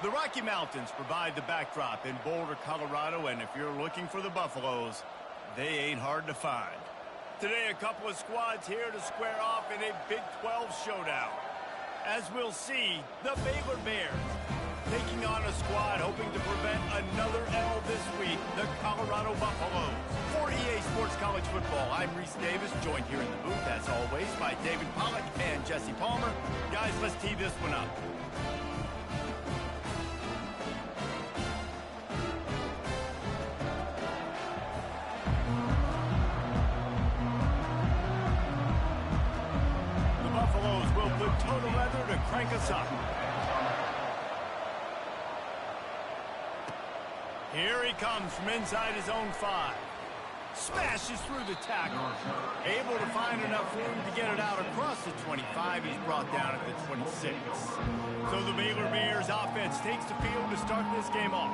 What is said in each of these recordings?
The Rocky Mountains provide the backdrop in Boulder, Colorado, and if you're looking for the Buffaloes, they ain't hard to find. Today, a couple of squads here to square off in a Big 12 showdown. As we'll see, the Baylor Bears taking on a squad hoping to prevent another L this week, the Colorado Buffaloes. For EA Sports College Football, I'm Reese Davis, joined here in the booth, as always, by David Pollack and Jesse Palmer. Guys, let's tee this one up. The Buffaloes will put toe to leather to crank us up. Here he comes from inside his own 5. Smashes through the tackle. Able to find enough room to get it out across the 25. He's brought down at the 26. So the Baylor Bears offense takes the field to start this game off.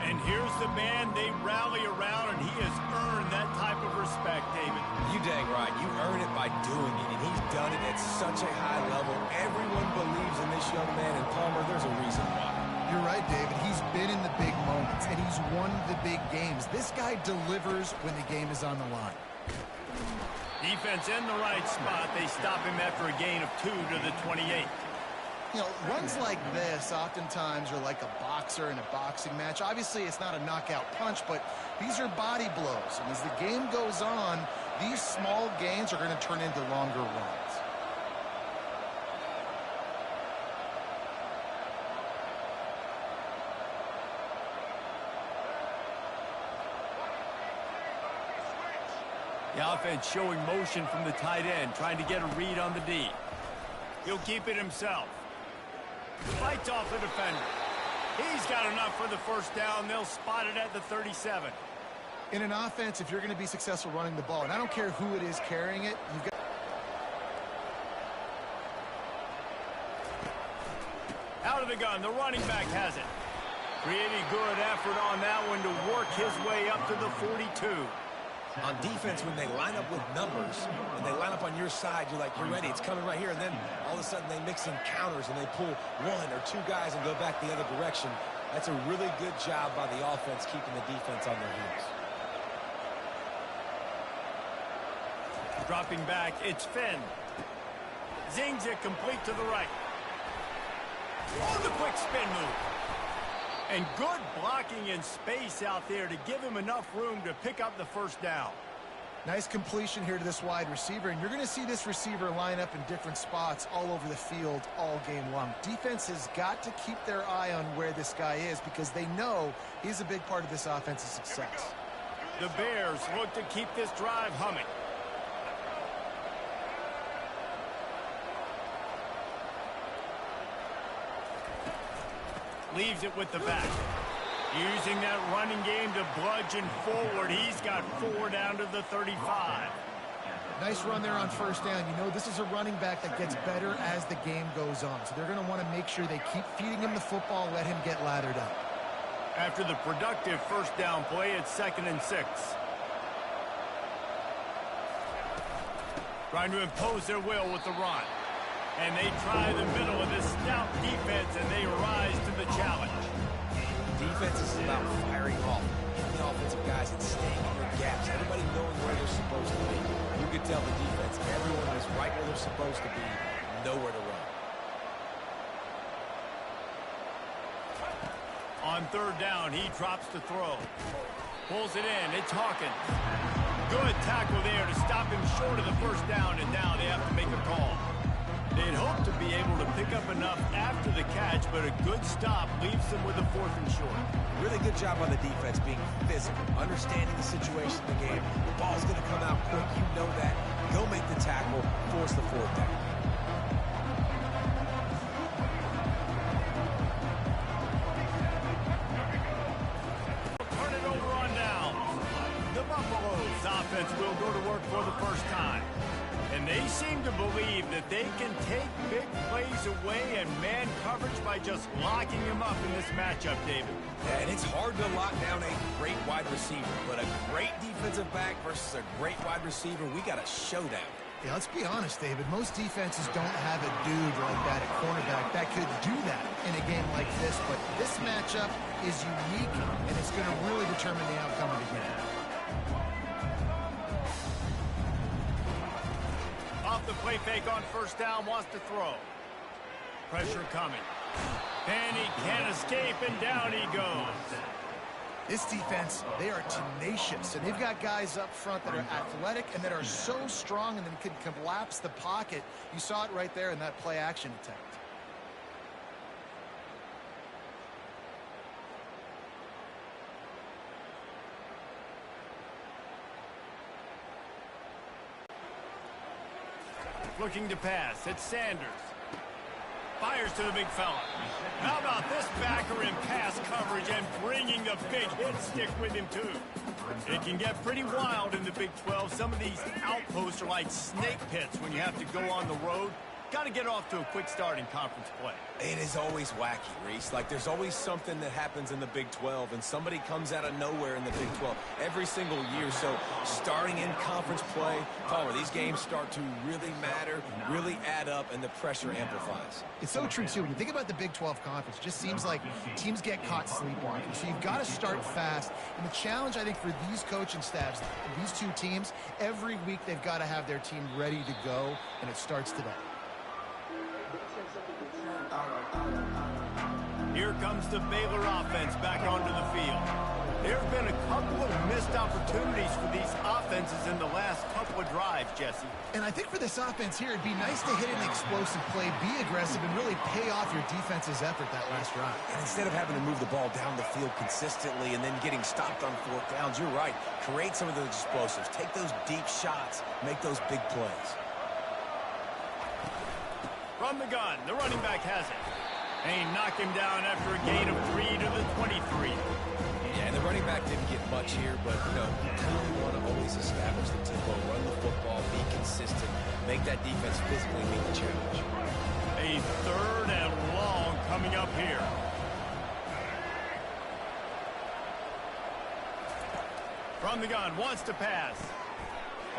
And here's the man they rally around, and he has earned that type of respect, David. You dang right. You earn it by doing it, and he's done it at such a high level. Everyone believes in this young man, and Palmer, there's a reason why. You're right, David. He's been in the big moments, and he's won the big games. This guy delivers when the game is on the line. Defense in the right spot. They stop him after a gain of 2 to the 28. You know, runs like this oftentimes are like a boxer in a boxing match. Obviously, it's not a knockout punch, but these are body blows. And as the game goes on, these small gains are going to turn into longer runs. The offense showing motion from the tight end, trying to get a read on the D. He'll keep it himself. Fights off the defender. He's got enough for the first down. They'll spot it at the 37. In an offense, if you're going to be successful running the ball, and I don't care who it is carrying it, you've got... Out of the gun, the running back has it. Pretty good effort on that one to work his way up to the 42. On defense, when they line up with numbers and they line up on your side, you're like, you're ready, it's coming right here. And then all of a sudden they mix in counters and they pull 1 or 2 guys and go back the other direction. That's a really good job by the offense keeping the defense on their heels. Dropping back, it's Finn. Zings it complete to the right. On the quick spin move. And good blocking in space out there to give him enough room to pick up the first down. Nice completion here to this wide receiver, and you're going to see this receiver line up in different spots all over the field all game long. Defense has got to keep their eye on where this guy is because they know he's a big part of this offense's success. The Bears look to keep this drive humming. Leaves it with the back. Using that running game to bludgeon forward. He's got 4 down to the 35. Nice run there on first down. You know, this is a running back that gets better as the game goes on. So they're going to want to make sure they keep feeding him the football and let him get laddered up. After the productive first down play, it's 2nd and 6. Trying to impose their will with the run. And they try the middle of this stout defense, and they rise to the challenge. Defense is about firing off. The offensive guys and staying in their gaps. Everybody knowing where they're supposed to be. You can tell the defense, everyone is right where they're supposed to be, nowhere to run. On 3rd down, he drops to throw. Pulls it in. It's Hawkins. Good tackle there to stop him short of the first down, and now they have to make a call. They'd hoped to be able to pick up enough after the catch, but a good stop leaves them with a 4th and short. Really good job on the defense being physical, understanding the situation in the game. The ball's going to come out quick. You know that. Go make the tackle, force the 4th down. Turn it over on down. The Buffaloes offense will go to work for the first time. And they seem to believe that they can take big plays away and man coverage by just locking him up in this matchup, David. Yeah, and it's hard to lock down a great wide receiver, but a great defensive back versus a great wide receiver, we got a showdown. Yeah, let's be honest, David. Most defenses don't have a dude like that at cornerback that could do that in a game like this, but this matchup is unique, and it's going to really determine the outcome of the game. Off the play fake on first down, wants to throw. Pressure coming. And he can't escape, and down he goes. This defense, they are tenacious, and they've got guys up front that are athletic and that are so strong and then can collapse the pocket. You saw it right there in that play-action attempt. Looking to pass. It's Sanders. Fires to the big fella. How about this backer in pass coverage and bringing the big hit stick with him, too? It can get pretty wild in the Big 12. Some of these outposts are like snake pits when you have to go on the road. Got to get off to a quick start in conference play. It is always wacky, Reese. Like, there's always something that happens in the Big 12, and somebody comes out of nowhere in the Big 12 every single year. So, starting in conference play, Palmer, these games start to really matter, really add up, and the pressure amplifies. It's so true, too. When you think about the Big 12 conference, it just seems like teams get caught sleepwalking. So, you've got to start fast. And the challenge, I think, for these coaching staffs, these two teams, every week they've got to have their team ready to go, and it starts today. Here comes the Baylor offense back onto the field. There have been a couple of missed opportunities for these offenses in the last couple of drives, Jesse. And I think for this offense here, it'd be nice to hit an explosive play, be aggressive, and really pay off your defense's effort that last drive. And instead of having to move the ball down the field consistently and then getting stopped on fourth downs, you're right. Create some of those explosives. Take those deep shots. Make those big plays. From the gun, the running back has it. And he knocked him down after a gain of 3 to the 23. Yeah, and the running back didn't get much here, but, you know, you want to always establish the tempo, run the football, be consistent, make that defense physically meet the challenge. A 3rd and long coming up here. From the gun, wants to pass.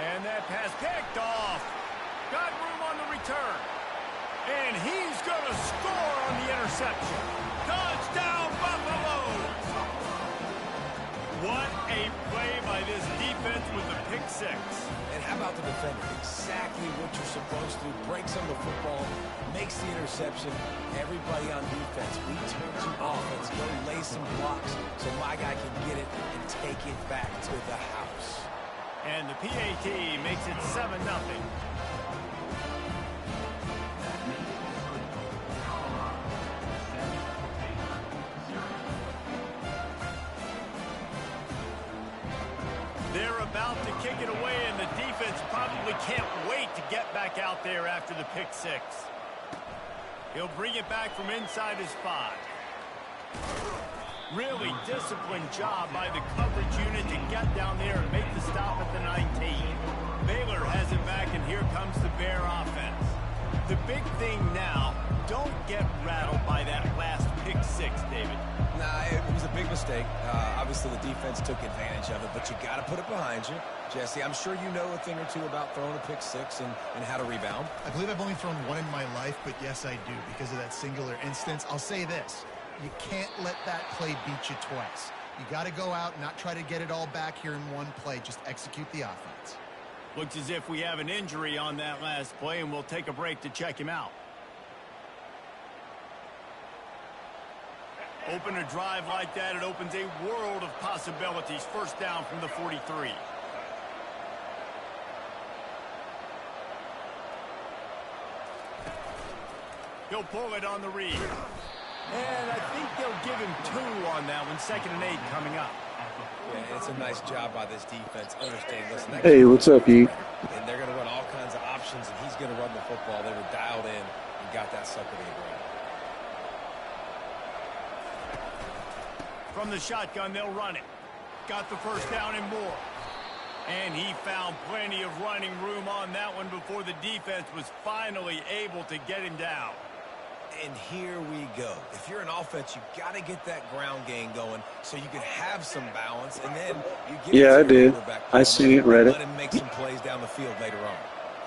And that pass picked off. Got room on the return. And he's going to score on the interception. Touchdown, Buffaloes! What a play by this defense with the pick 6. And how about the defender? Exactly what you're supposed to do. Breaks on the football, makes the interception. Everybody on defense, we turn to offense. Go lay some blocks so my guy can get it and take it back to the house. And the PAT makes it 7-0. They're about to kick it away, and the defense probably can't wait to get back out there after the pick 6. He'll bring it back from inside his 5. Really disciplined job by the coverage unit to get down there and make the stop at the 19. Baylor has it back, and here comes the Bear offense. The big thing now, don't get rattled by that last pick 6, David. Nah, it was a big mistake. Obviously, the defense took advantage of it, but you got to put it behind you. Jesse, I'm sure you know a thing or two about throwing a pick 6 and how to rebound. I believe I've only thrown one in my life, but yes, I do because of that singular instance. I'll say this. You can't let that play beat you twice. You got to go out and not try to get it all back here in one play. Just execute the offense. Looks as if we have an injury on that last play, and we'll take a break to check him out. Open a drive like that, it opens a world of possibilities. First down from the 43. He'll pull it on the read. And I think they'll give him 2 on that one. 2nd and 8 coming up. Yeah, it's a nice job by this defense. Understand, listen. Hey, what's up, you? And they're going to run all kinds of options, and he's going to run the football. They were dialed in and got that sucker to the ground. From the shotgun, they'll run it. Got the first down and more. And he found plenty of running room on that one before the defense was finally able to get him down. And here we go. If you're an offense, you got to get that ground game going so you can have some balance, and then you get I did. I seen it, read it. Let him make some plays down the field later on.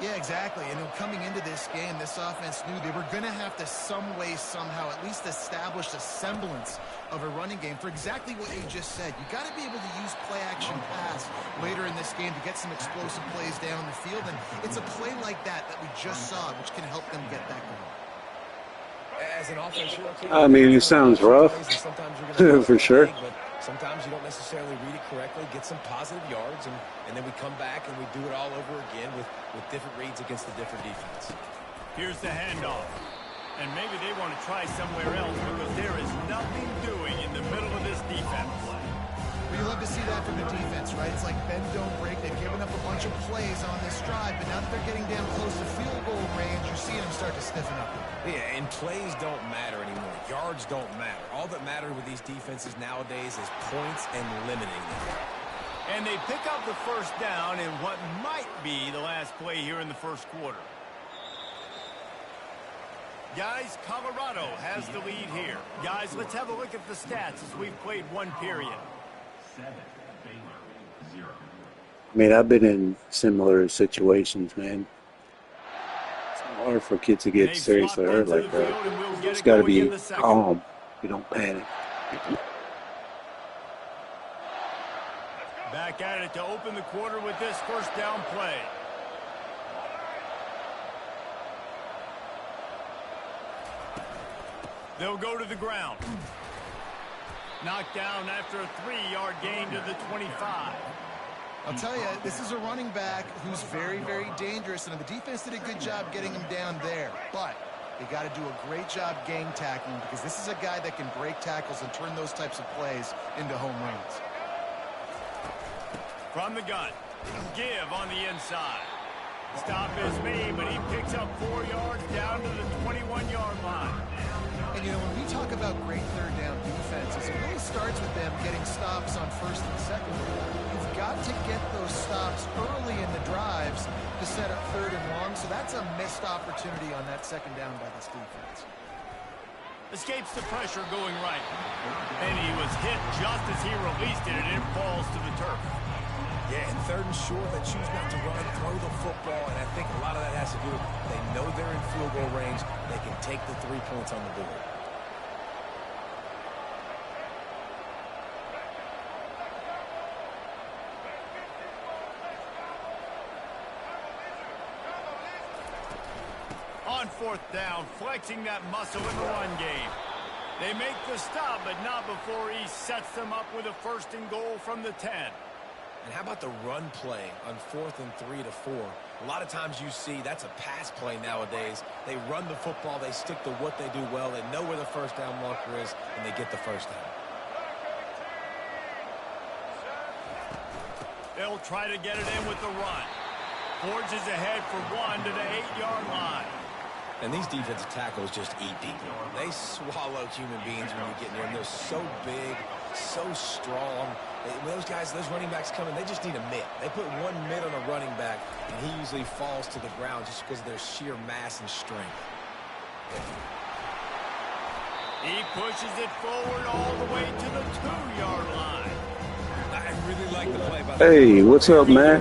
Yeah, exactly. And coming into this game, this offense knew they were going to have to some way, somehow, at least establish a semblance of a running game for exactly what you just said. You got to be able to use play-action pass later in this game to get some explosive plays down the field. And it's a play like that we just saw, which can help them get that going. As an offense, I mean, it sounds rough, for sure. But sometimes you don't necessarily read it correctly, get some positive yards, and then we come back and we do it all over again with different reads against the different defense. Here's the handoff. And maybe they want to try somewhere else because there is nothing doing in the middle of this defense. Well, you love to see that from the defense, right? It's like bend, don't break. They've given up a bunch of plays on this drive, but now that they're getting down close to field goal range, you're seeing them start to stiffen up. Yeah, and plays don't matter anymore. Yards don't matter. All that matters with these defenses nowadays is points and limiting them. And they pick up the first down in what might be the last play here in the first quarter. Guys, Colorado has the lead here. Guys, let's have a look at the stats as we've played one period. I mean, I've been in similar situations, man. It's hard for kids to get seriously hurt like that. You just got to be calm. You don't panic. Back at it to open the quarter with this first down play. They'll go to the ground. Knocked down after a 3-yard gain to the 25. I'll tell you, this is a running back who's very, very dangerous, and the defense did a good job getting him down there. But they got to do a great job gang tackling because this is a guy that can break tackles and turn those types of plays into home runs. From the gun, give on the inside. Stop is made, but he picks up 4 yards down to the 21-yard line. And, you know, when we talk about great third down defenses, it really starts with them getting stops on first and second. You've got to get those stops early in the drives to set up third and long, so that's a missed opportunity on that second down by this defense. Escapes the pressure going right. And he was hit just as he released it, and it falls to the turf. Yeah, and third and short, they choose not to run, throw the football, and I think a lot of that has to do with they know they're in field goal range. They can take the 3 points on the board. On fourth down, flexing that muscle in the run game. They make the stop, but not before he sets them up with a first and goal from the 10. And how about the run play on 4th and 3 to 4? A lot of times you see that's a pass play nowadays. They run the football. They stick to what they do well. They know where the first down marker is, and they get the first down. They'll try to get it in with the run. Forges ahead for 1 to the 8-yard line. And these defensive tackles just eat people. They swallow human beings when you get near them. They're so big, so strong. When those guys, those running backs come in, they just need a mitt. They put one mitt on a running back, and he usually falls to the ground just because of their sheer mass and strength. He pushes it forward all the way to the 2-yard line. I really like the play by Hey, what's up, man?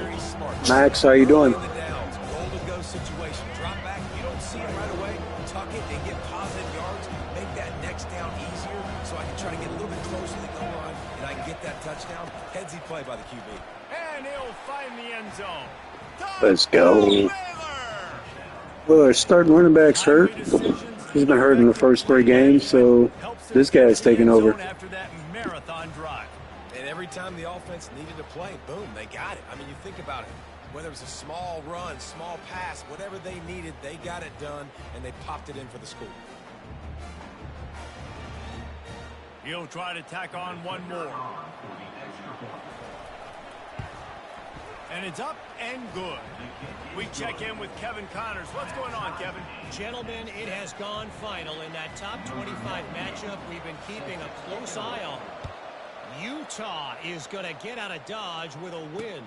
Max, how you doing? Golden go situation. Drop back. You don't see it right away. Tuck it and get positive yards. Make that next down easier so I can try to get a little bit closer to the goal line and I can get that touchdown. Headsy play by the QB. And he'll find the end zone. Let's go. Well, our starting running back's hurt. He's been hurt in the first 3 games, so this guy's taking over. After that marathon drive. And every time the offense needed to play, boom, they got it. I mean, you think about it. Whether it was a small run, small pass, whatever they needed, they got it done, and they popped it in for the score. He'll try to tack on one more. And it's up and good. We check in with Kevin Connors. What's going on, Kevin? Gentlemen, it has gone final in that top 25 matchup. We've been keeping a close eye on. Utah is going to get out of Dodge with a win.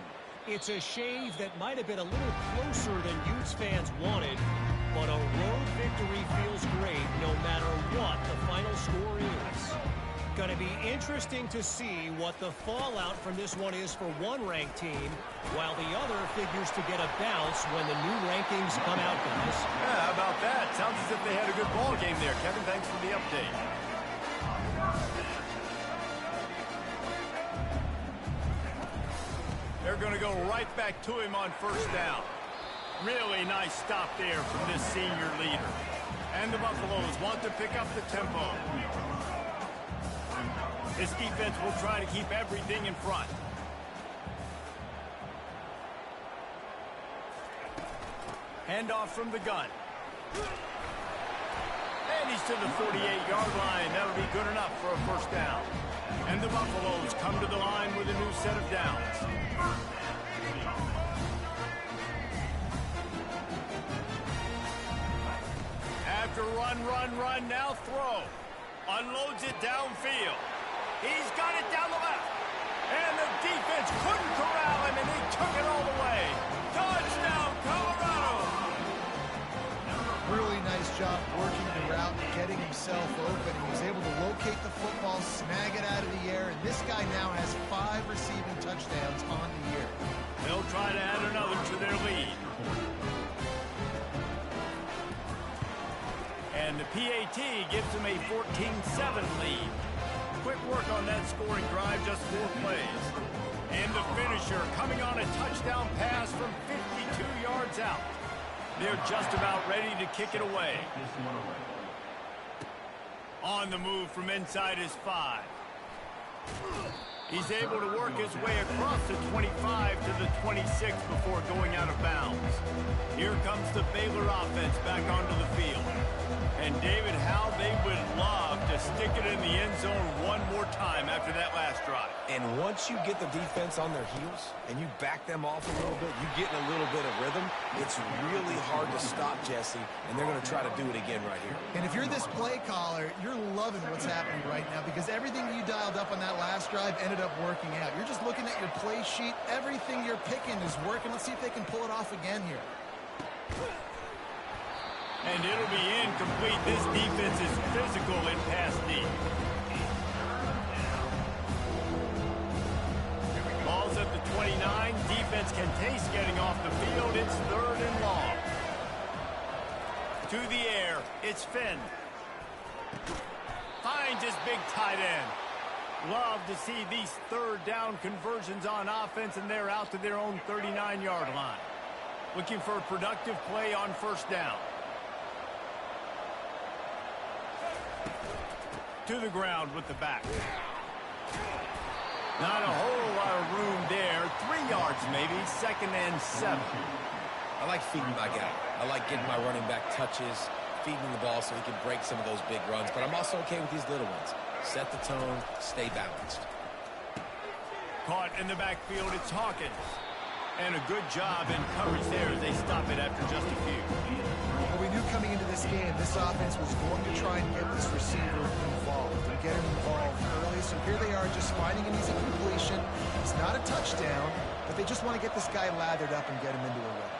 It's a shave that might have been a little closer than Utes fans wanted, but a road victory feels great no matter what the final score is. Going to be interesting to see what the fallout from this one is for one ranked team, while the other figures to get a bounce when the new rankings come out, guys. Yeah, how about that? Sounds as if they had a good ball game there. Kevin, thanks for the update. They're going to go right back to him on first down. Really nice stop there from this senior leader. And the Buffaloes want to pick up the tempo. This defense will try to keep everything in front. Handoff from the gun. And he's to the 48-yard line. That'll be good enough for a first down. And the Buffaloes come to the line with a new set of downs. After run, now throw. Unloads it downfield. He's got it down the left. And the defense couldn't corral him, and he took it all the way. Touchdown, Colorado! Really nice job working the route and getting himself open. He was able to locate the football, snag it out of the air, and this guy now has 5 receiving touchdowns on the year. They'll try to add another to their lead. And the PAT gives them a 14-7 lead. Quick work on that scoring drive, just 4 plays. And the finisher coming on a touchdown pass from 52 yards out. They're just about ready to kick it away. On the move from inside his 5. He's able to work his way across the 25 to the 26 before going out of bounds. Here comes the Baylor offense back onto the field. And David, how they would love to stick it in the end zone one more time after that last drive. And once you get the defense on their heels and you back them off a little bit, you get in a little bit of rhythm, it's really hard to stop Jesse, and they're going to try to do it again right here. And if you're this play caller, you're loving what's happening right now because everything you dialed up on that last drive ended up working out. You're just looking at your play sheet. Everything you're picking is working. Let's see if they can pull it off again here. And it'll be incomplete. This defense is physical in pass deep. Ball's at the 29. Defense can taste getting off the field. It's 3rd and long. To the air. It's Finn. Finds his big tight end. Love to see these 3rd down conversions on offense, and they're out to their own 39-yard line. Looking for a productive play on first down. To the ground with the back. Not a whole lot of room there. 3 yards maybe. 2nd and 7. I like feeding my guy. I like getting my running back touches, feeding the ball so he can break some of those big runs. But I'm also okay with these little ones. Set the tone, stay balanced. Caught in the backfield, it's Hawkins. And a good job in coverage there as they stop it after just a few. Well, we knew coming into this game, this offense was going to try and get this receiver involved and get him involved early. So here they are just finding an easy completion. It's not a touchdown, but they just want to get this guy lathered up and get him into a run.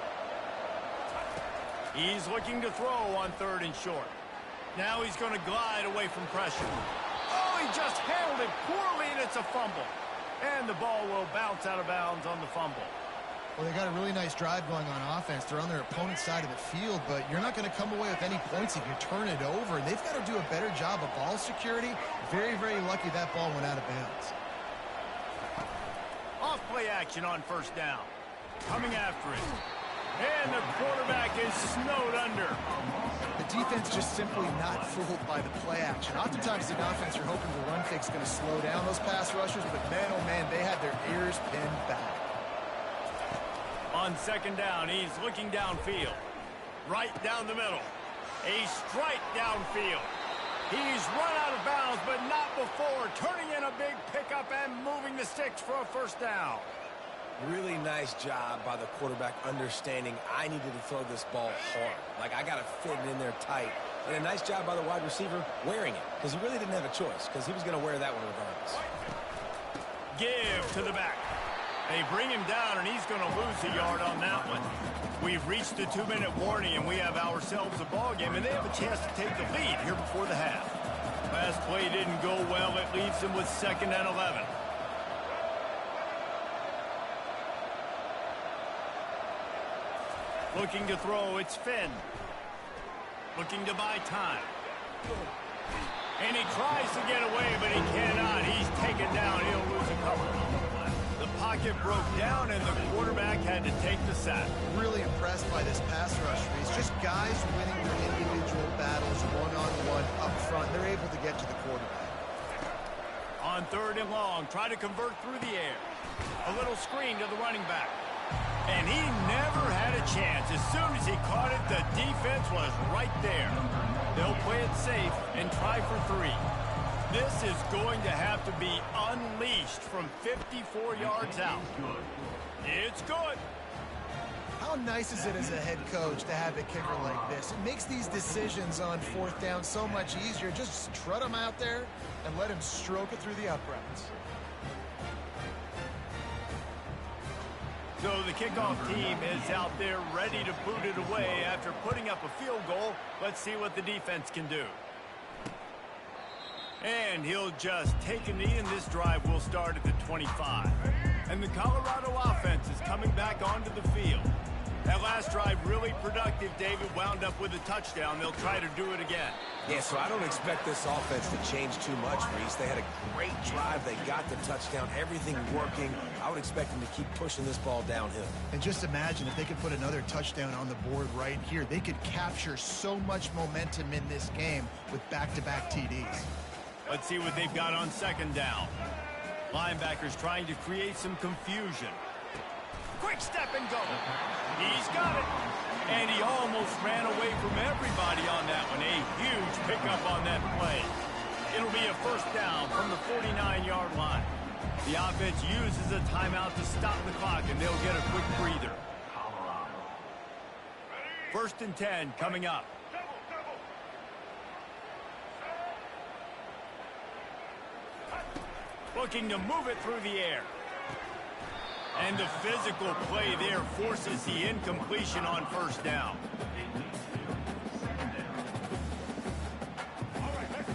He's looking to throw on 3rd and short. Now he's going to glide away from pressure. Oh, he just handled it poorly, and it's a fumble. And the ball will bounce out of bounds on the fumble. Well, they got a really nice drive going on offense. They're on their opponent's side of the field, but you're not going to come away with any points if you turn it over. And they've got to do a better job of ball security. Very, very lucky that ball went out of bounds. Off play action on first down. Coming after it. And the quarterback is snowed under. The defense just simply not fooled by the play action. Oftentimes, the offense, you're hoping the run fake's going to slow down those pass rushers, but man, oh man, they had their ears pinned back. On 2nd down, he's looking downfield. Right down the middle. A strike downfield. He's run out of bounds, but not before. Turning in a big pickup and moving the sticks for a first down. Really nice job by the quarterback understanding I needed to throw this ball hard. Like, I got to fit it in there tight. And a nice job by the wide receiver wearing it, because he really didn't have a choice, because he was going to wear that one regardless. Give to the back. They bring him down, and he's going to lose a yard on that one. We've reached the 2-minute warning, and we have ourselves a ball game, and they have a chance to take the lead here before the half. Last play didn't go well. It leaves him with 2nd and 11. Looking to throw, it's Finn. Looking to buy time. And he tries to get away, but he cannot. He's taken down. He'll lose a couple. The pocket broke down, and the quarterback had to take the sack. Really impressed by this pass rush. It's just guys winning their individual battles one-on-one up front. They're able to get to the quarterback. On 3rd and long, try to convert through the air. A little screen to the running back. And he never had a chance. As soon as he caught it, the defense was right there. They'll play it safe and try for 3. This is going to have to be unleashed from 54 yards out. It's good. How nice is it as a head coach to have a kicker like this? It makes these decisions on 4th down so much easier. Just trot him out there and let him stroke it through the uprights. So the kickoff team is out there ready to boot it away after putting up a field goal. Let's see what the defense can do. And he'll just take a knee, and this drive will start at the 25. And the Colorado offense is coming back onto the field. That last drive really productive. David wound up with a touchdown. They'll try to do it again. Yeah, so I don't expect this offense to change too much, Reese. They had a great drive. They got the touchdown. Everything working. I would expect them to keep pushing this ball downhill. And just imagine if they could put another touchdown on the board right here. They could capture so much momentum in this game with back-to-back TDs. Let's see what they've got on 2nd down. Linebackers trying to create some confusion. Quick step and go. He's got it. And he almost ran away from everybody on that one. A huge pickup on that play. It'll be a 1st down from the 49-yard line. The offense uses a timeout to stop the clock, and they'll get a quick breather. 1st and 10 coming up. Looking to move it through the air. And the physical play there forces the incompletion on 1st down.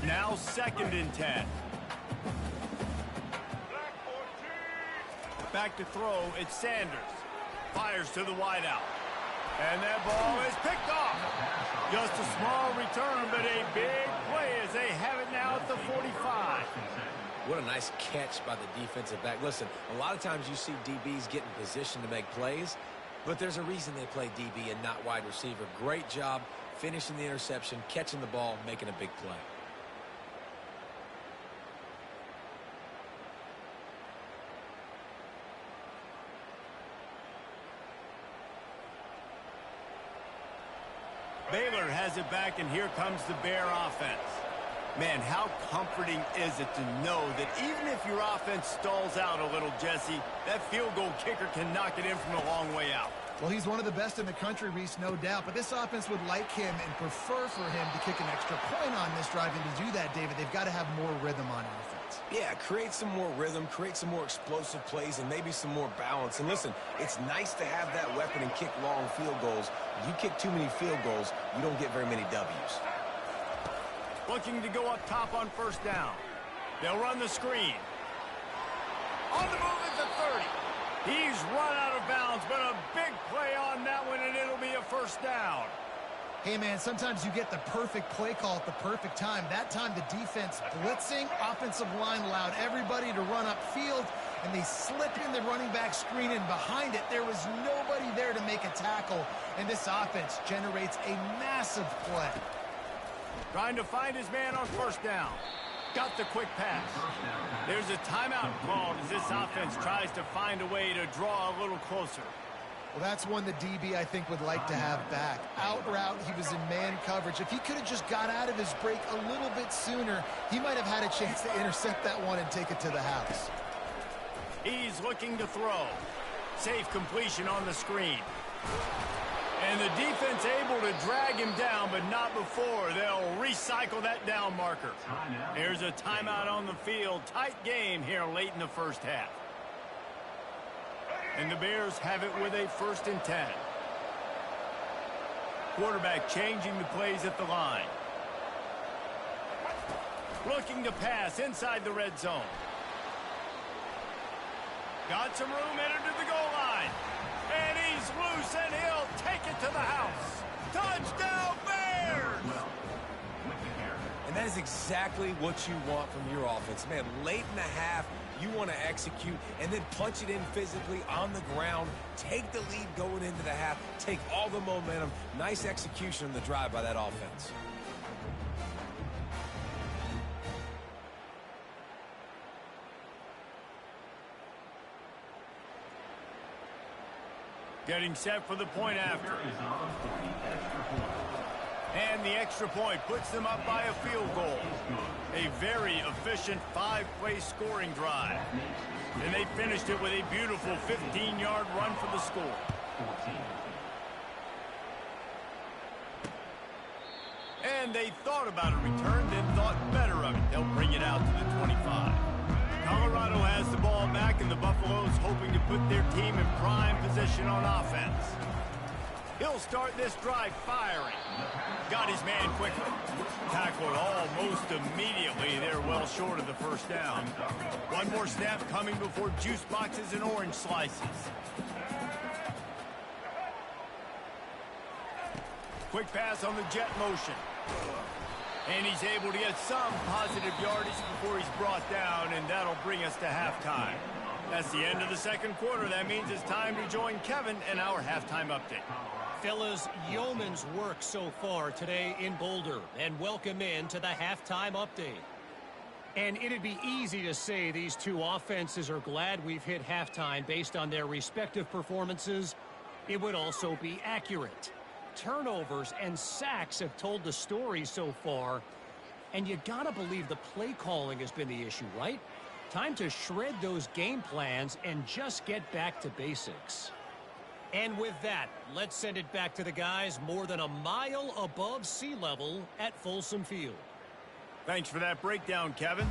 Now 2nd and 10. Back to throw, it's Sanders. Fires to the wideout. And that ball is picked off. Just a small return, but a big play as they have it now at the 45. What a nice catch by the defensive back. Listen, a lot of times you see DBs get in position to make plays, but there's a reason they play DB and not wide receiver. Great job finishing the interception, catching the ball, making a big play. Baylor has it back, and here comes the Bear offense. Man, how comforting is it to know that even if your offense stalls out a little, Jesse, that field goal kicker can knock it in from a long way out. Well, he's one of the best in the country, Reese, no doubt. But this offense would like him and prefer for him to kick an extra point on this drive. And to do that, David, they've got to have more rhythm on offense. Yeah, create some more rhythm, create some more explosive plays, and maybe some more balance. And listen, it's nice to have that weapon and kick long field goals. If you kick too many field goals, you don't get very many W's. Looking to go up top on 1st down. They'll run the screen. On the move at the 30. He's run out of bounds, but a big play on that one, and it'll be a 1st down. Hey, man, sometimes you get the perfect play call at the perfect time. That time the defense blitzing, offensive line allowed everybody to run upfield, and they slip in the running back screen, and behind it there was nobody there to make a tackle, and this offense generates a massive play. Trying to find his man on 1st down. Got the quick pass. There's a timeout called as this offense tries to find a way to draw a little closer. Well, that's one the DB, I think, would like to have back. Out route, he was in man coverage. If he could have just got out of his break a little bit sooner, he might have had a chance to intercept that one and take it to the house. He's looking to throw. Safe completion on the screen. And the defense able to drag him down, but not before. They'll recycle that down marker. Here's a timeout on the field. Tight game here late in the 1st half. And the Bears have it with a 1st and 10. Quarterback changing the plays at the line. Looking to pass inside the red zone. Got some room headed to the goal line. And he's loose, and he'll take it to the house. Touchdown, Bears! And that is exactly what you want from your offense. Man, late in the half, you want to execute and then punch it in physically on the ground. Take the lead going into the half. Take all the momentum. Nice execution on the drive by that offense. Getting set for the point after. And the extra point puts them up by a field goal. A very efficient 5-play scoring drive. And they finished it with a beautiful 15-yard run for the score. And they thought about a return, then thought better of it. They'll bring it out to the 25. Colorado has the ball back, and the Buffaloes hoping to put their team in prime position on offense. He'll start this drive firing. Got his man quickly. Tackled almost immediately. They're well short of the first down. One more snap coming before juice boxes and orange slices. Quick pass on the jet motion. And he's able to get some positive yardage before he's brought down, and that'll bring us to halftime. That's the end of the second quarter. That means it's time to join Kevin and our halftime update. Fellas, yeoman's work so far today in Boulder, and welcome in to the halftime update. And it'd be easy to say these two offenses are glad we've hit halftime based on their respective performances. It would also be accurate. Turnovers and sacks have told the story so far, and you gotta believe the play calling has been the issue, right? Time to shred those game plans and just get back to basics. And with that, let's send it back to the guys more than a mile above sea level at Folsom Field. Thanks for that breakdown, Kevin.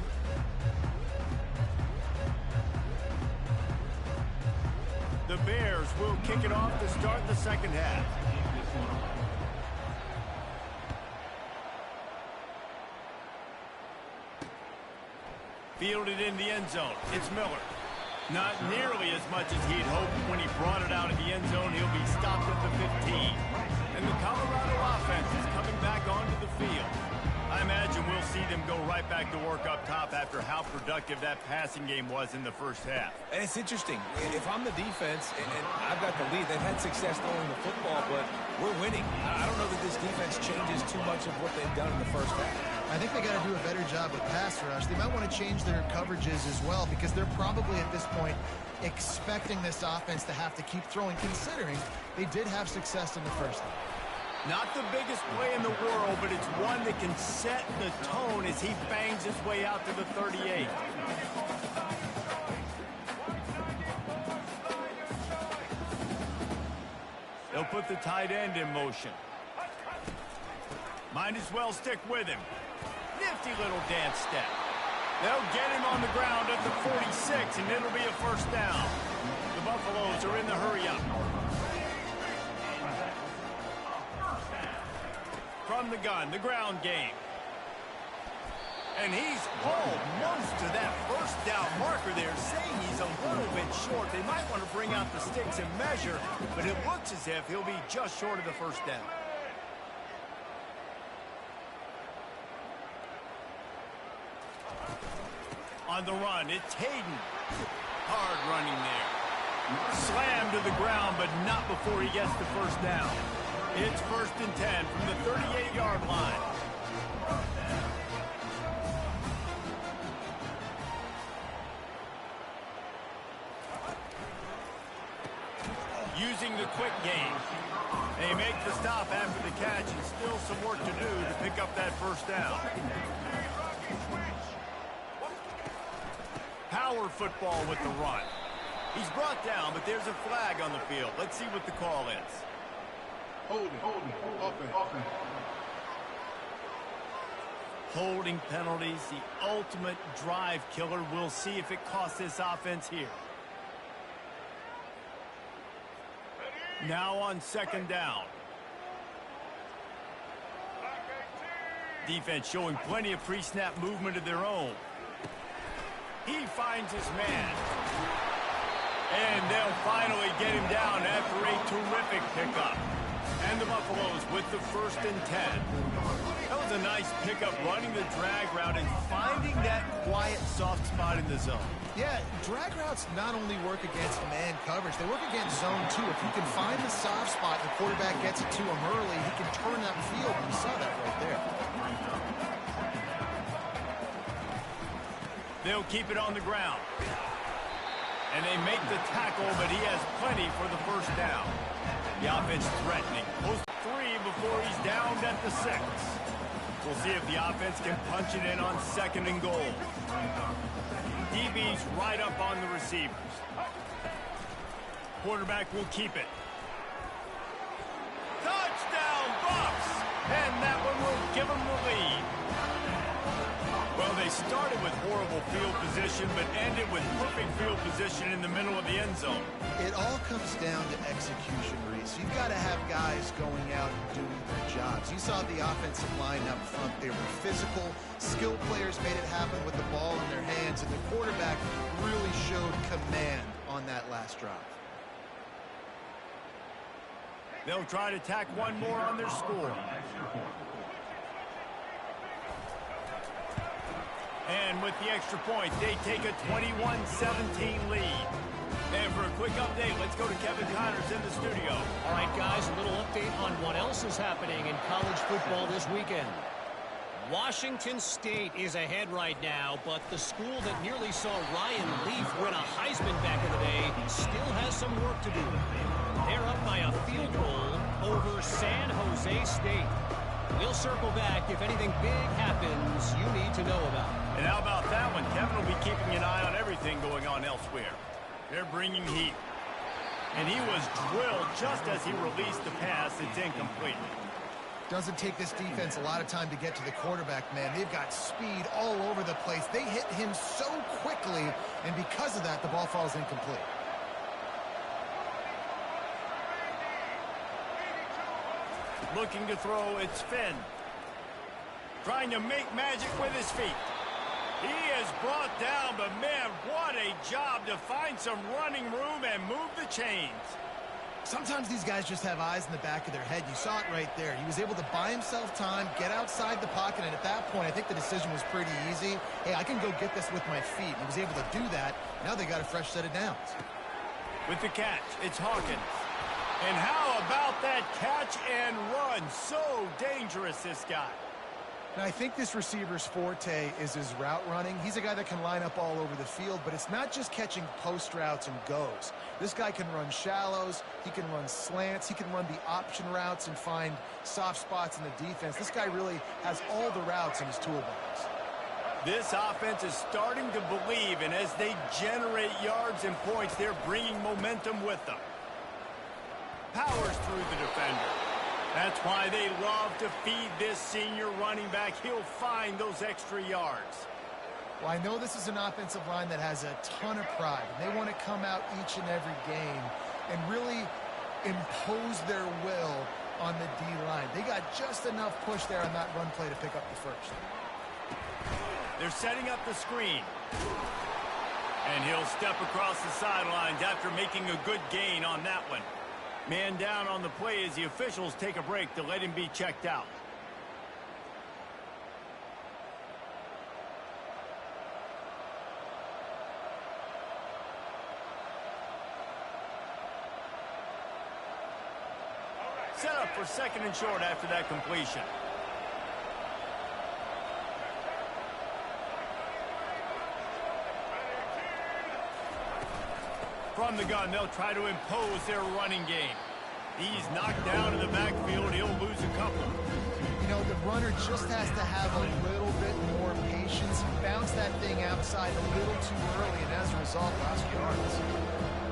The Bears will kick it off to start the second half. Fielded in the end zone. It's Miller. Not nearly as much as he'd hoped. When he brought it out of the end zone, he'll be stopped at the 15. And the Colorado offense is coming back onto the field. I imagine we'll see them go right back to work up top after how productive that passing game was in the first half. And it's interesting. If I'm the defense and I've got the lead, they've had success throwing the football, but we're winning. I don't know that this defense changes too much of what they've done in the first half. I think they got to do a better job with pass rush. They might want to change their coverages as well, because they're probably at this point expecting this offense to have to keep throwing, considering they did have success in the first half. Not the biggest play in the world, but it's one that can set the tone as he bangs his way out to the 38. They'll put the tight end in motion. Might as well stick with him. Nifty little dance step. They'll get him on the ground at the 46, and it'll be a first down. The Buffaloes are in the hurry-up. From the gun, the ground game. And he's almost to that first down marker there, saying he's a little bit short. They might want to bring out the sticks and measure, but it looks as if he'll be just short of the first down. On the run, it's Hayden. Hard running there. Slammed to the ground, but not before he gets the first down. It's 1st and 10 from the 38-yard line. Using the quick game. They make the stop after the catch, and still some work to do to pick up that first down. Power football with the run. He's brought down, but there's a flag on the field. Let's see what the call is. Holding penalties, the ultimate drive killer. We'll see if it costs this offense here. Now on second down. Defense showing plenty of pre-snap movement of their own. He finds his man. And they'll finally get him down after a terrific pickup. And the Buffaloes with the 1st and 10. That was a nice pickup, running the drag route and finding that quiet, soft spot in the zone. Yeah, drag routes not only work against man coverage, they work against zone too. If you can find the soft spot and the quarterback gets it to him early, he can turn that field. You saw that right there. They'll keep it on the ground. And they make the tackle, but he has plenty for the 1st down. The offense threatening. Close to 3 before he's downed at the 6. We'll see if the offense can punch it in on 2nd and goal. DB's right up on the receivers. Quarterback will keep it. Touchdown, Bucs! And that one will give them the lead. Well, they started with horrible field position, but ended with perfect field position in the middle of the end zone. It all comes down to execution, Reese. You've got to have guys going out and doing their jobs. You saw the offensive line up front. They were physical. Skilled players made it happen with the ball in their hands, and the quarterback really showed command on that last drive. They'll try to tack one more on their score. And with the extra point, they take a 21-17 lead. And for a quick update, let's go to Kevin Connors in the studio. All right, guys, a little update on what else is happening in college football this weekend. Washington State is ahead right now, but the school that nearly saw Ryan Leaf win a Heisman back in the day still has some work to do. They're up by a field goal over San Jose State. We'll circle back if anything big happens you need to know about. And how about that one? Kevin will be keeping an eye on everything going on elsewhere. They're bringing heat. And he was drilled just as he released the pass. It's incomplete. Doesn't take this defense a lot of time to get to the quarterback, man. They've got speed all over the place. They hit him so quickly, and because of that, the ball falls incomplete. Looking to throw, it's Finn. Trying to make magic with his feet. He is brought down, but man, what a job to find some running room and move the chains. Sometimes these guys just have eyes in the back of their head. You saw it right there. He was able to buy himself time, get outside the pocket, and at that point, I think the decision was pretty easy. Hey, I can go get this with my feet. He was able to do that. Now they got a fresh set of downs. With the catch, it's Hawkins. And how about that catch and run? So dangerous, this guy. Now, I think this receiver's forte is his route running. He's a guy that can line up all over the field, but it's not just catching post routes and goes. This guy can run shallows, he can run slants, he can run the option routes and find soft spots in the defense. This guy really has all the routes in his toolbox. This offense is starting to believe, and as they generate yards and points, they're bringing momentum with them. Powers through the defender. That's why they love to feed this senior running back. He'll find those extra yards. Well, I know this is an offensive line that has a ton of pride. They want to come out each and every game and really impose their will on the D-line. They got just enough push there on that run play to pick up the first. They're setting up the screen. And he'll step across the sidelines after making a good gain on that one. Man down on the play as the officials take a break to let him be checked out. Set up for 2nd and short after that completion. From the gun, they'll try to impose their running game. He's knocked down in the backfield. He'll lose a couple. You know, the runner just has to have a little bit more patience. Bounce that thing outside a little too early, and as a result, lost yards.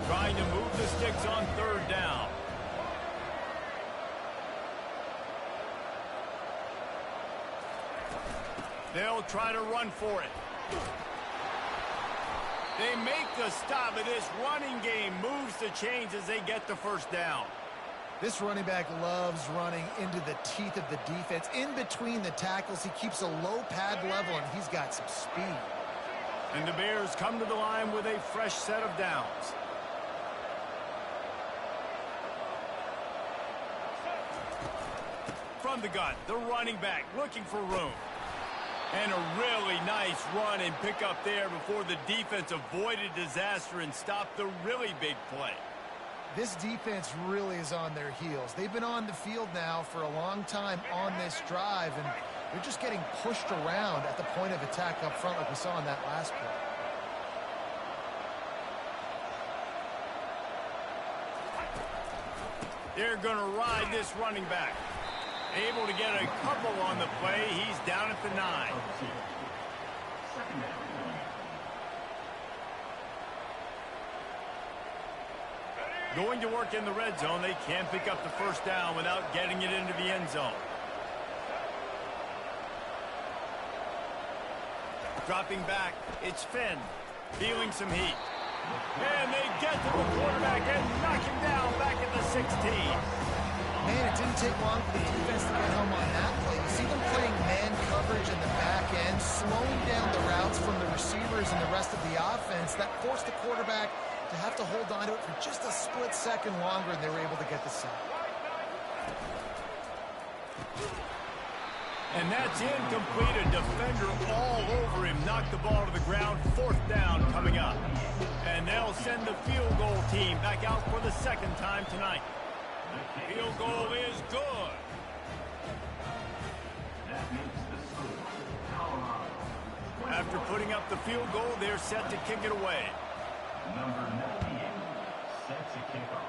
Trying to move the sticks on 3rd down. They'll try to run for it. They make the stop, and this running game moves the chains as they get the 1st down. This running back loves running into the teeth of the defense. In between the tackles, he keeps a low pad level, and he's got some speed. And the Bears come to the line with a fresh set of downs. From the gun, the running back looking for room. And a really nice run and pick up there before the defense avoided disaster and stopped the really big play. This defense really is on their heels. They've been on the field now for a long time on this drive, and they're just getting pushed around at the point of attack up front like we saw in that last play. They're going to ride this running back. Able to get a couple on the play. He's down at the 9. Going to work in the red zone. They can't pick up the first down without getting it into the end zone. Dropping back, it's Finn, feeling some heat. And they get to the quarterback and knock him down back at the 16. Man, it didn't take long for the defense to get home on that play. You see them playing man coverage in the back end, slowing down the routes from the receivers and the rest of the offense. That forced the quarterback to have to hold on to it for just a split second longer, and they were able to get the sack. And that's incomplete. A defender all over him. Knocked the ball to the ground. 4th down coming up. And they'll send the field goal team back out for the 2nd time tonight. Field goal is good. After putting up the field goal, they're set to kick it away. Number 98 sets a kickoff.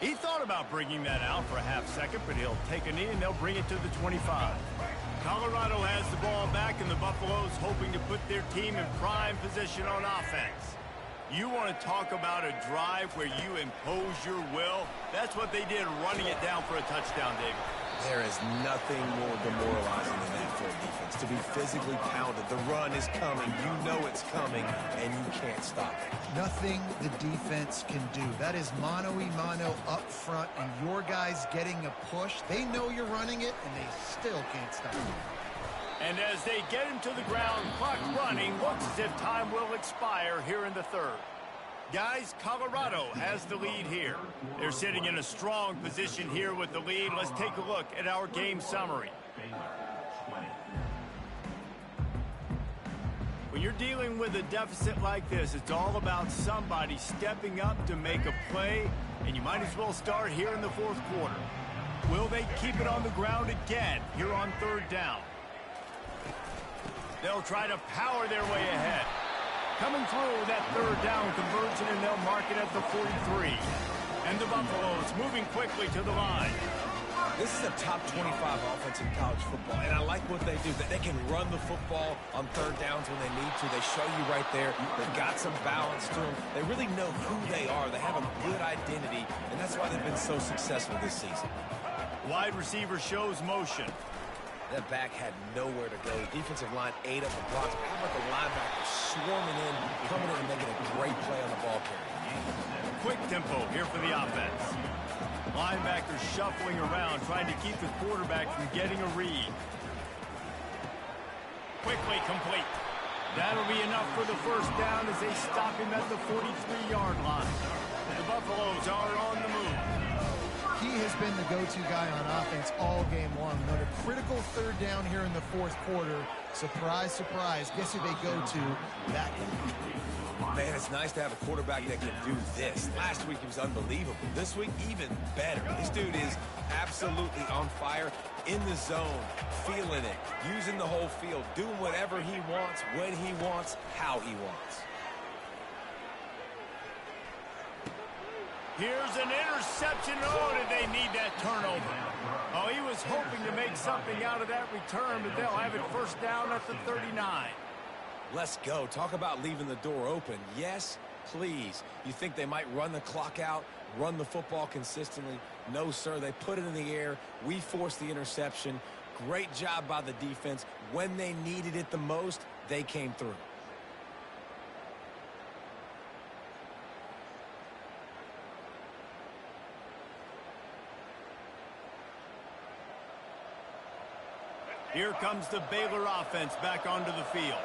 He thought about bringing that out for a half second, but he'll take a knee and they'll bring it to the 25. Colorado has the ball back, and the Buffaloes hoping to put their team in prime position on offense. You want to talk about a drive where you impose your will? That's what they did, running it down for a touchdown, David. There is nothing more demoralizing than that for a defense. To be physically pounded. The run is coming. You know it's coming, and you can't stop it. Nothing the defense can do. That is mano-a-mano up front, and your guys getting a push. They know you're running it, and they still can't stop it. And as they get him to the ground, clock running, looks as if time will expire here in the 3rd. Guys, Colorado has the lead here. They're sitting in a strong position here with the lead. Let's take a look at our game summary. When you're dealing with a deficit like this, it's all about somebody stepping up to make a play, and you might as well start here in the 4th quarter. Will they keep it on the ground again here on 3rd down? They'll try to power their way ahead. Coming through that 3rd down conversion, and they'll mark it at the 43. And the Buffaloes moving quickly to the line. This is a top 25 offense in college football, and I like what they do. That they can run the football on 3rd downs when they need to. They show you right there. They've got some balance to them. They really know who they are. They have a good identity, and that's why they've been so successful this season. Wide receiver shows motion. That back had nowhere to go. The defensive line ate up the blocks. How about the linebacker swarming in, coming in and making a great play on the ball carrier? Quick tempo here for the offense. Linebackers shuffling around, trying to keep the quarterback from getting a read. Quickly complete. That'll be enough for the 1st down as they stop him at the 43-yard line. The Buffaloes are on the move. He has been the go-to guy on offense all game long. But a critical 3rd down here in the 4th quarter. Surprise, surprise. Guess who they go to? That guy. Man, it's nice to have a quarterback that can do this. Last week he was unbelievable. This week, even better. This dude is absolutely on fire, in the zone, feeling it, using the whole field, doing whatever he wants, when he wants, how he wants. Here's an interception. Oh, did they need that turnover? Oh, he was hoping to make something out of that return, but they'll have it 1st down at the 39. Let's go. Talk about leaving the door open. Yes, please. You think they might run the clock out, run the football consistently? No, sir. They put it in the air. We forced the interception. Great job by the defense. When they needed it the most, they came through. Here comes the Baylor offense back onto the field.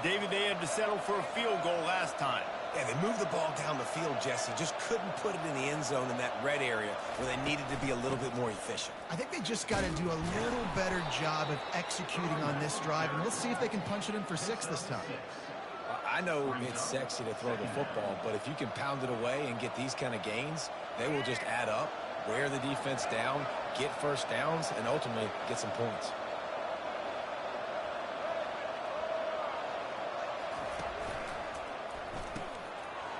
David, they had to settle for a field goal last time. Yeah, they moved the ball down the field, Jesse. Just couldn't put it in the end zone in that red area where they needed to be a little bit more efficient. I think they just got to do a little better job of executing on this drive, and let's see if they can punch it in for 6 this time. I know it's sexy to throw the football, but if you can pound it away and get these kind of gains, they will just add up, wear the defense down, get first downs, and ultimately get some points.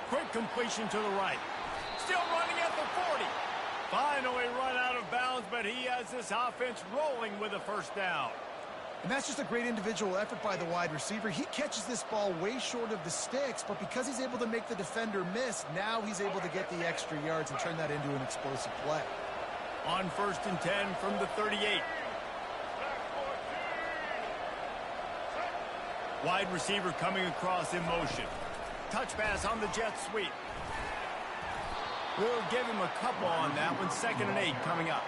Quick completion to the right. Still running at the 40. Finally run out of bounds, but he has this offense rolling with a first down. And that's just a great individual effort by the wide receiver. He catches this ball way short of the sticks, but because he's able to make the defender miss, now he's able to get the extra yards and turn that into an explosive play. On 1st and 10 from the 38. Wide receiver coming across in motion. Touch pass on the jet sweep. We'll give him a couple on that one. 2nd and 8 coming up.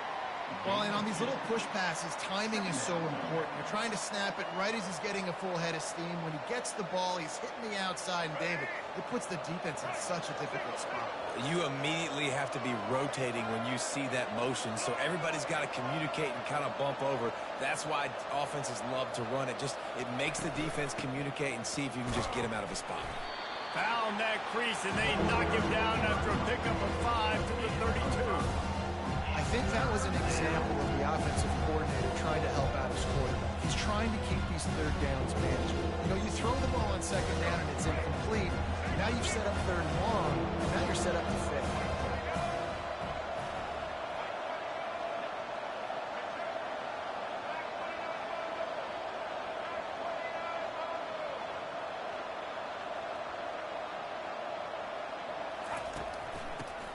Well, and on these little push passes, timing is so important. You're trying to snap it right as he's getting a full head of steam. When he gets the ball, he's hitting the outside, and David, it puts the defense in such a difficult spot. You immediately have to be rotating when you see that motion, so everybody's got to communicate and kind of bump over. That's why offenses love to run it. It makes the defense communicate and see if you can just get him out of his spot. Found that crease, and they knock him down after a pickup of 5 to the 32. I think that was an example of the offensive coordinator trying to help out his quarterback. He's trying to keep these 3rd downs manageable. You know, you throw the ball on 2nd down and it's incomplete. Now you've set up 3rd and long, and now you're set up to 5th.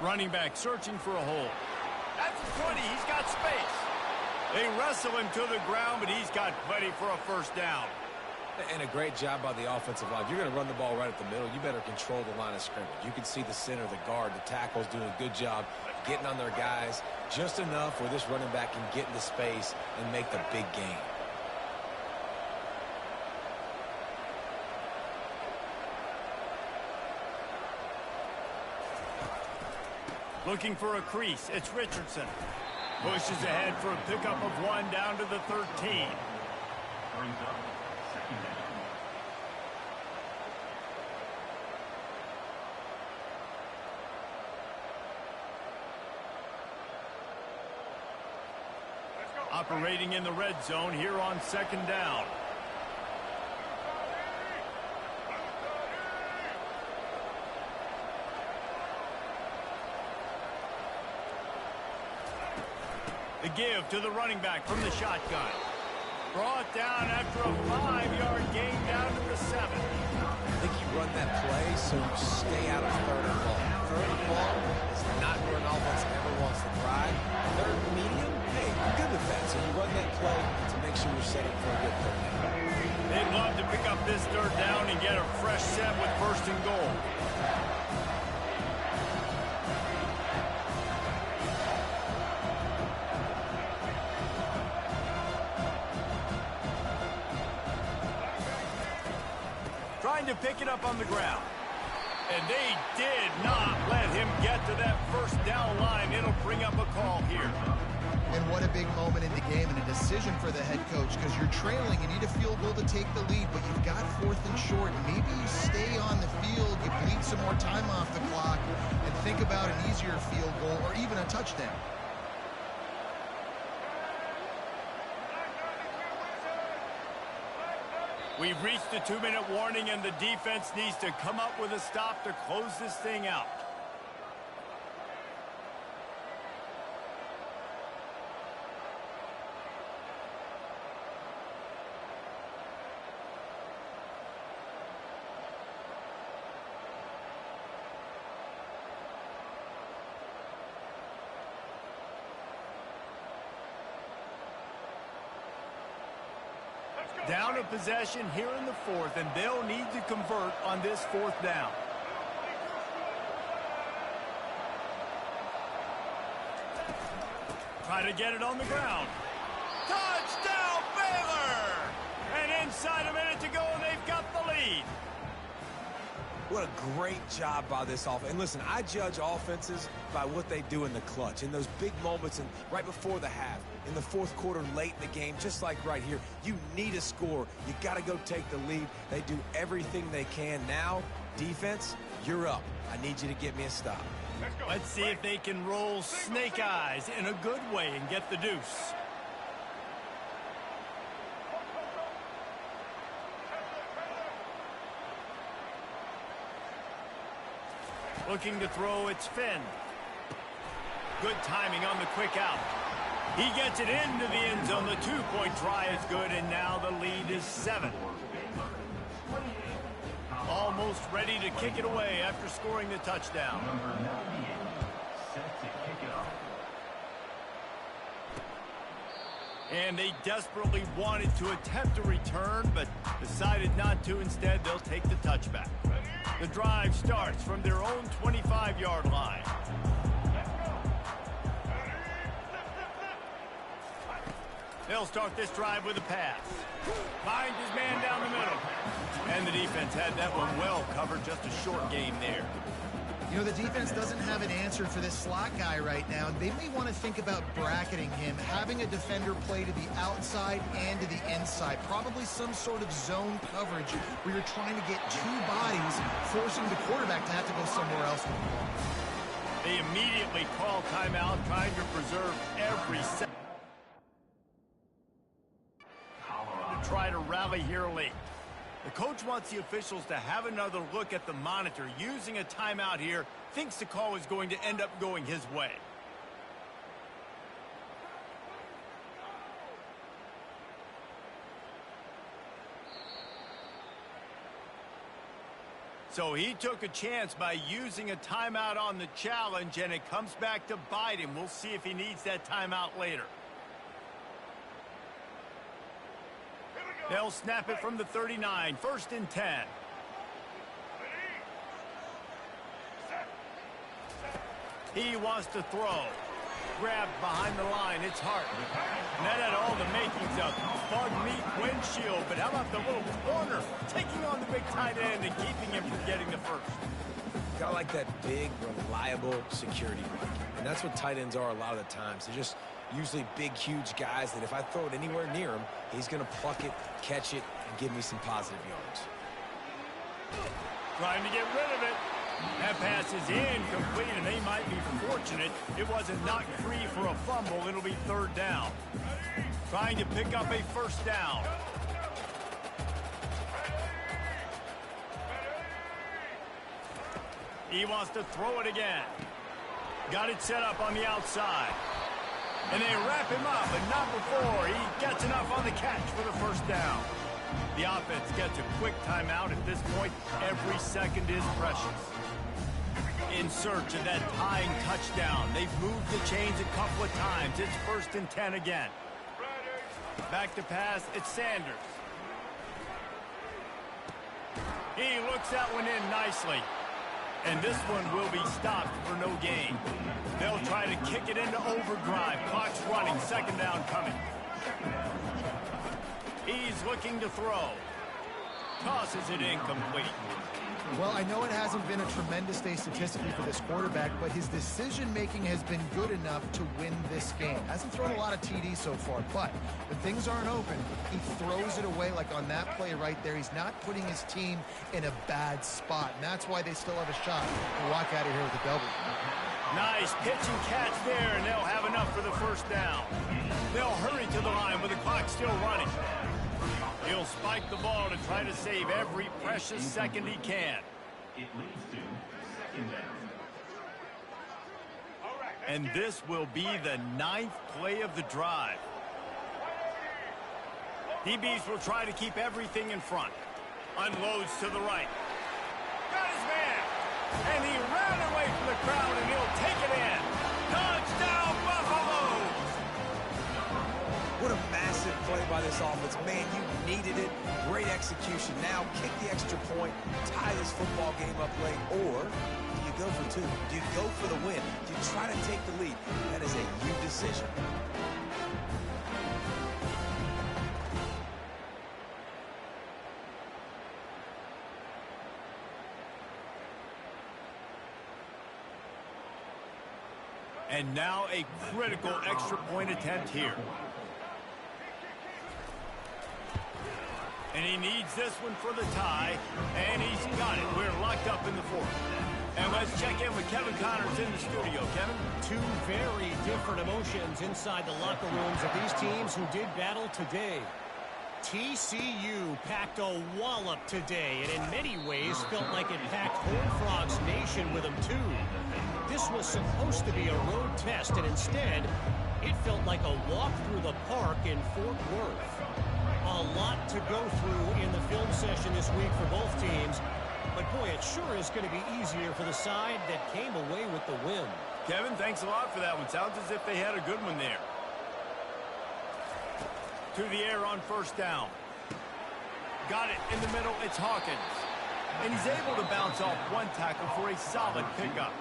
Running back searching for a hole. That's a 20. He's got space. They wrestle him to the ground, but he's got plenty for a first down. And a great job by the offensive line. If you're going to run the ball right at the middle, you better control the line of scrimmage. You can see the center, the guard, the tackles doing a good job getting on their guys just enough where this running back can get into space and make the big gain. Looking for a crease. It's Richardson. Pushes ahead for a pickup of 1 down to the 13. Brings up 2nd down. Operating in the red zone here on 2nd down. The give to the running back from the shotgun. Brought down after a 5-yard gain down to the 7. I think you run that play so you stay out of 3rd and long. 3rd and long is not where an offense ever wants to thrive. 3rd and medium, hey, you're good with that. So you run that play to make sure you're set up for a good 3rd down. They'd love to pick up this 3rd down and get a fresh set with 1st and goal. Trying to pick it up on the ground. And they did not let him get to that 1st down line. It'll bring up a call here. And what a big moment in the game and a decision for the head coach, because you're trailing, you need a field goal to take the lead, but you've got 4th and short. Maybe you stay on the field, you bleed some more time off the clock, and think about an easier field goal or even a touchdown. We've reached the 2-minute warning, and the defense needs to come up with a stop to close this thing out. Down a possession here in the 4th, and they'll need to convert on this 4th down. Try to get it on the ground. Touchdown, Baylor! inside a minute to go, and they've got the lead. What a great job by this offense. And listen, I judge offenses by what they do in the clutch, in those big moments and right before the half, in the fourth quarter, late in the game, just like right here. You need a score. You got to go take the lead. They do everything they can. Now, defense, you're up. I need you to get me a stop. Let's see if they can roll snake eyes in a good way and get the deuce. Looking to throw, it's Finn. Good timing on the quick out. He gets it into the end zone. The two-point try is good, and now the lead is 7. Almost ready to kick it away after scoring the touchdown. And they desperately wanted to attempt a return, but decided not to. Instead, they'll take the touchback. The drive starts from their own 25-yard line. They'll start this drive with a pass. Finds his man down the middle. And the defense had that one well covered. Just a short game there. You know, the defense doesn't have an answer for this slot guy right now. They may want to think about bracketing him, having a defender play to the outside and to the inside. Probably some sort of zone coverage where you're trying to get two bodies, forcing the quarterback to have to go somewhere else with the ball. They immediately call timeout, trying to preserve every second. To try to rally here late. The coach wants the officials to have another look at the monitor. Using a timeout here, thinks the call is going to end up going his way. So he took a chance by using a timeout on the challenge, and it comes back to bite him. We'll see if he needs that timeout later. They'll snap it from the 39, 1st and 10. He wants to throw. Grabbed behind the line, it's Hart. And that had all the makings of bug meat windshield, but how about the little corner taking on the big tight end and keeping him from getting the first? Got like that big, reliable security blanket. And that's what tight ends are a lot of the times. They're just usually big, huge guys that if I throw it anywhere near him, he's going to pluck it, catch it, and give me some positive yards. Trying to get rid of it. That pass is incomplete, and they might be fortunate it wasn't knocked free for a fumble. It'll be 3rd down. Trying to pick up a 1st down. He wants to throw it again. Got it set up on the outside. And they wrap him up, but not before he gets enough on the catch for the 1st down. The offense gets a quick timeout. At this point, every second is precious. In search of that tying touchdown. They've moved the chains a couple of times. It's 1st and 10 again. Back to pass, it's Sanders. He looks that one in nicely. And this one will be stopped for no gain. They'll try to kick it into overdrive. Clock's running, 2nd down coming. He's looking to throw. Tosses it incomplete. Well, I know it hasn't been a tremendous day statistically for this quarterback, but his decision-making has been good enough to win this game. Hasn't thrown a lot of TDs so far, but when things aren't open, he throws it away like on that play right there. He's not putting his team in a bad spot, and that's why they still have a shot to walk out of here with a W. Nice pitch and catch there, and they'll have enough for the 1st down. They'll hurry to the line with the clock still running. He'll spike the ball to try to save every precious second he can. It leads to 2nd down. And this will be the 9th play of the drive. DBs will try to keep everything in front. Unloads to the right. Got his man. And he ran away from the crowd, and he'll take it in. Touchdown, Buffalo! What a massive play by this offense. Man, you needed it. Great execution. Now kick the extra point, tie this football game up late, or do you go for 2? Do you go for the win? Do you try to take the lead? That is a you decision. And now a critical extra point attempt here. And he needs this one for the tie, and he's got it. We're locked up in the fourth. And let's check in with Kevin Connors in the studio. Kevin? Two very different emotions inside the locker rooms of these teams who did battle today. TCU packed a wallop today, and in many ways felt like it packed Horned Frogs Nation with them too. This was supposed to be a road test, and instead, it felt like a walk through the park in Fort Worth. A lot to go through in the film session this week for both teams, but boy, it sure is going to be easier for the side that came away with the win. Kevin, thanks a lot for that one. Sounds as if they had a good one there. To the air on first down. Got it in the middle. It's Hawkins. And he's able to bounce off one tackle for a solid pickup.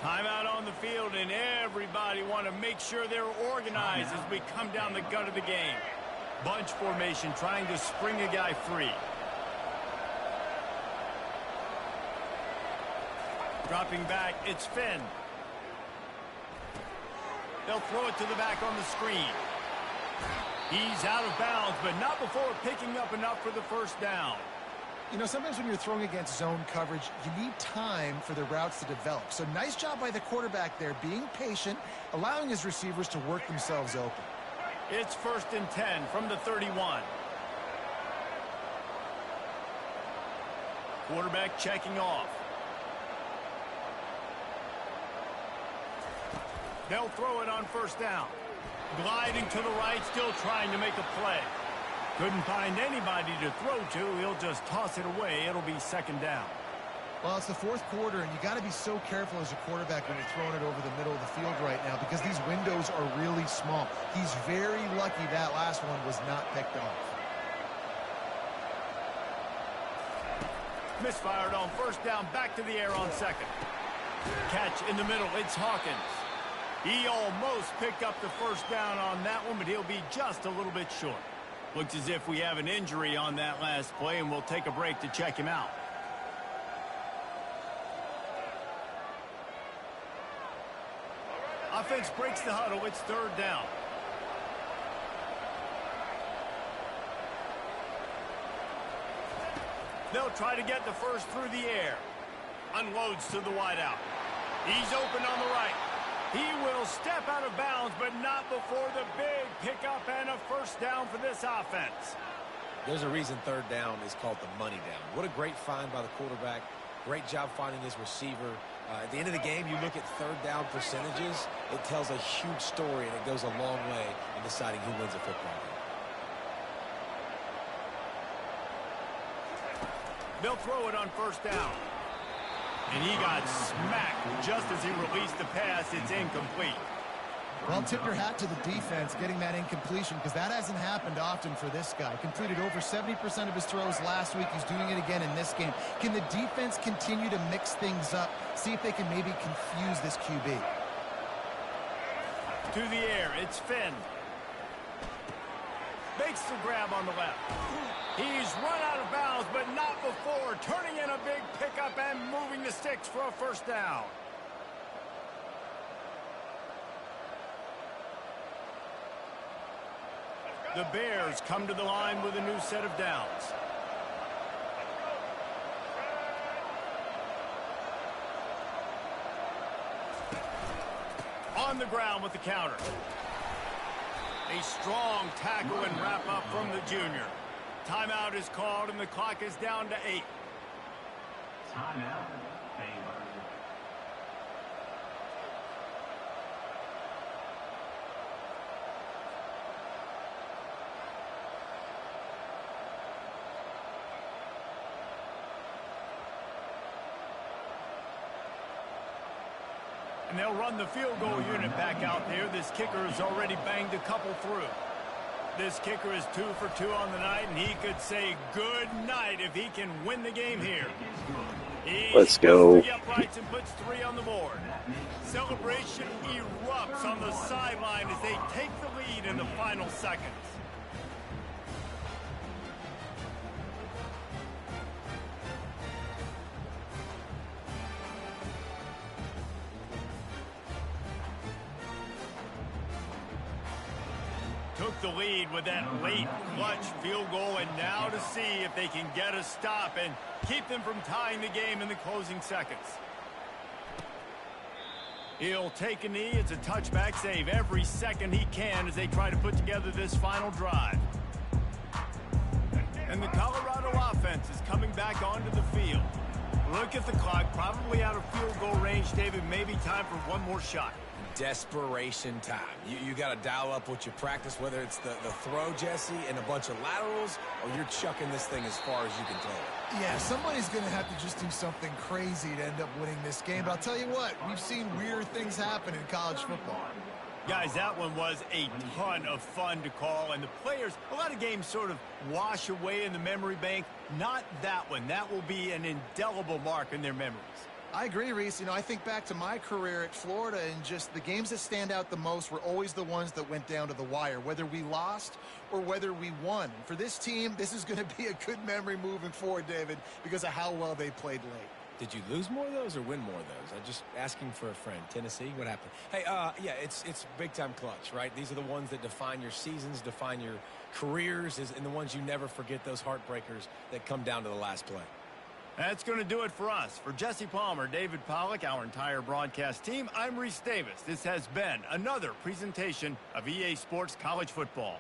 Timeout on the field, and everybody want to make sure they're organized as we come down the gut of the game. Bunch formation trying to spring a guy free. Dropping back, it's Finn. They'll throw it to the back on the screen. He's out of bounds, but not before picking up enough for the first down. You know, sometimes when you're throwing against zone coverage, you need time for the routes to develop. So nice job by the quarterback there, being patient, allowing his receivers to work themselves open. It's 1st and 10 from the 31. Quarterback checking off. They'll throw it on first down. Gliding to the right, still trying to make a play. Couldn't find anybody to throw to. He'll just toss it away. It'll be second down. Well, it's the fourth quarter, and you got to be so careful as a quarterback when you're throwing it over the middle of the field right now because these windows are really small. He's very lucky that last one was not picked off. Misfired on first down, back to the air on second. Catch in the middle, it's Hawkins. He almost picked up the first down on that one, but he'll be just a little bit short. Looks as if we have an injury on that last play, and we'll take a break to check him out. Offense breaks the huddle. It's third down. They'll try to get the first through the air. Unloads to the wideout. He's open on the right. He will step out of bounds, but not before the big pickup and a first down for this offense. There's a reason third down is called the money down. What a great find by the quarterback. Great job finding his receiver. At the end of the game, you look at third down percentages. It tells a huge story, and it goes a long way in deciding who wins a football game. They'll throw it on first down. And he got smacked just as he released the pass. It's incomplete. Well, tip your hat to the defense getting that incompletion because that hasn't happened often for this guy. Completed over 70% of his throws last week. He's doing it again in this game. Can the defense continue to mix things up? See if they can maybe confuse this QB. To the air, it's Finn. Makes the grab on the left. He's run out of bounds, but not before turning in a big pickup and moving the sticks for a first down. The Bears come to the line with a new set of downs. On the ground with the counter. A strong tackle and wrap up from the junior. Timeout is called and the clock is down to 8. Timeout, Baylor. And they'll run the field goal unit back out there. This kicker has already banged a couple through. This kicker is 2 for 2 on the night, and he could say good night if he can win the game here. Let's go. He uprights and puts 3 on the board. Celebration erupts on the sideline as they take the lead in the final seconds. took the lead with that late clutch field goal, and now to see if they can get a stop and keep them from tying the game in the closing seconds. He'll take a knee. It's a touchback save every second he can as they try to put together this final drive. And the Colorado offense is coming back onto the field. Look at the clock, probably out of field goal range, David. Maybe time for one more shot. Desperation time. You got to dial up what you practice, whether it's the throw, Jesse, and a bunch of laterals, or you're chucking this thing as far as you can throw it. Yeah, somebody's going to have to just do something crazy to end up winning this game. But I'll tell you what, we've seen weird things happen in college football. Guys, that one was a ton of fun to call, and the players, a lot of games sort of wash away in the memory bank. Not that one. That will be an indelible mark in their memories. I agree, Reese. You know, I think back to my career at Florida, and just the games that stand out the most were always the ones that went down to the wire, whether we lost or whether we won. For this team, this is going to be a good memory moving forward, David, because of how well they played late. Did you lose more of those or win more of those? I'm just asking for a friend. Tennessee, what happened? Hey, yeah, it's big-time clutch, right? These are the ones that define your seasons, define your careers, and the ones you never forget, those heartbreakers that come down to the last play. That's going to do it for us. For Jesse Palmer, David Pollack, our entire broadcast team, I'm Reese Davis. This has been another presentation of EA Sports College Football.